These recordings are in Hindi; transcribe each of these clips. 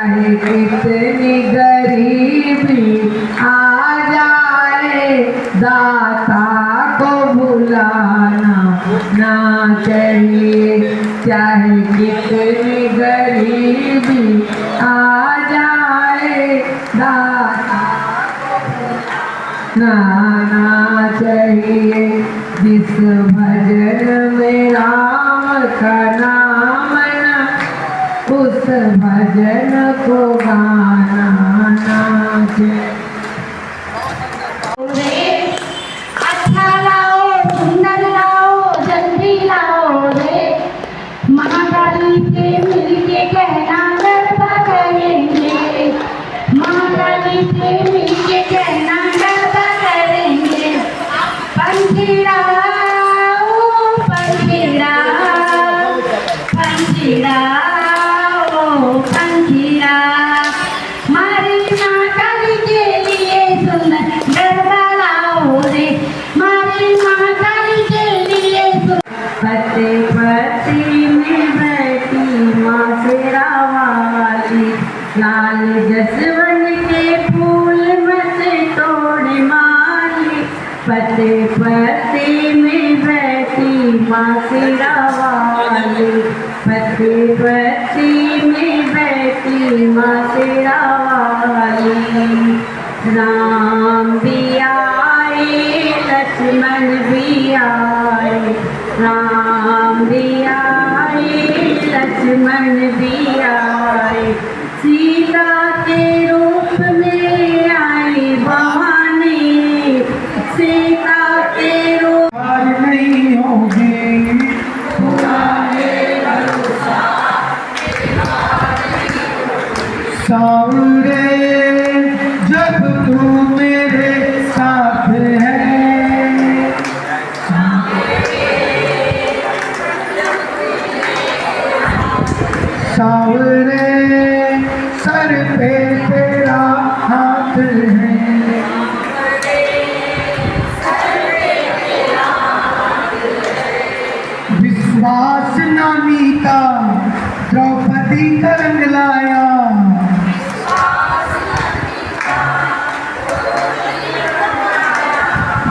चाहे कितनी गरीबी आ जाए, दाता को भुलाना ना चाहिए। चाहे कितनी गरीबी आ जाए, दाता को भुलाना ना चाहिए। जिस भजन में राम का नाम ना, उस भजन को गाना ना चाहिए। अच्छा लाओ, सुंदर लाओ, जल्दी लाओ रे। महाकाली से मिलके कहना गरबा करेंगे। महाकाली से मिलके कहना गरबा करेंगे। पंछीड़ा ओ पंछीड़ा, पंछीड़ा ओ पंछीड़ा, मारी महाकाली के लिए सुन गरबा लाओ रे। मारी महाकाली के लिए सुन। फतेहपति में बैठी माँ शेरा वाली, लाल जसवन के फूल मत तोड़ माली। फतेहपति में बैठी माँ शेरा वाली, फतेहपति में बैठी माँ शेरा वाली। राम भी आए, लक्ष्मण भी आए, राम भी आए, लक्ष्मण भी आए। सीता के रूप में आई भवानी, सीता के रूप नहीं होगी। सावरे जब तू मेरे साथ है, सावरे सर पे तेरा हाथ है। विश्वास नामी का द्रौपदी का रंग लाया,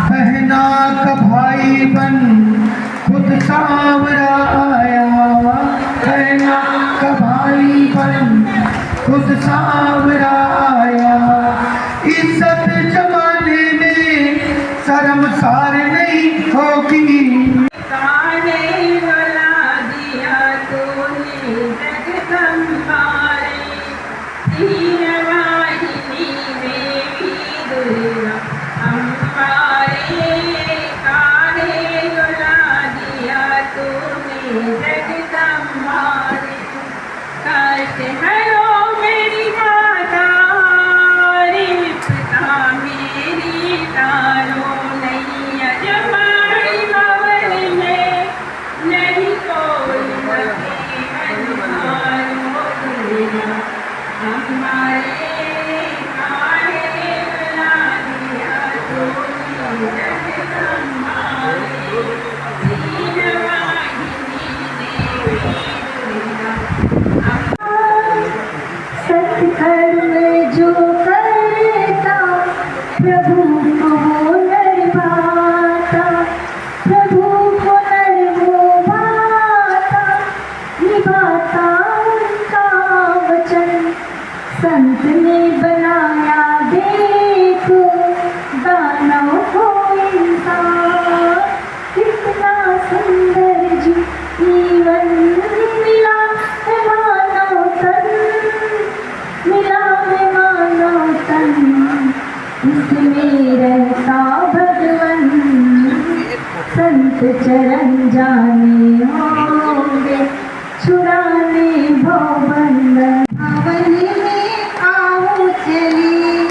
बहना का भाई बन खुद सांवरा आया। बहना का भाई बन खुद सांवरा आया। इज्जत जमाने में शर्मसार नहीं होगी। सत्कर्म जो करता प्रभु को नरवाता, प्रभु को नरवाता, निभाता उनका वचन। संत ने बनाया देखो दानव को इंसान, कितना सुंदर जीवन मिला है मानव तन, मिला है मानव तन, इसमें रहता भगवन। संत चरण जाने होंगे छुड़ाने भवबंधन। भवन में आओ चली,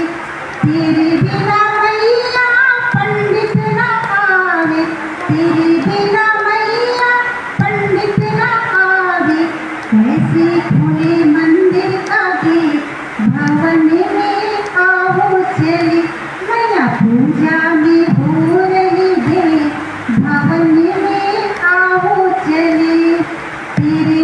तेरे बिना मैया पंडित न आवे, तेरे बिना मैया पंडित न आवे। कैसे खुले मंदिर का गेट, भवन में आओ चली, मैया पूजा में हो रही भेंट। भवन में आओ चली, तेरे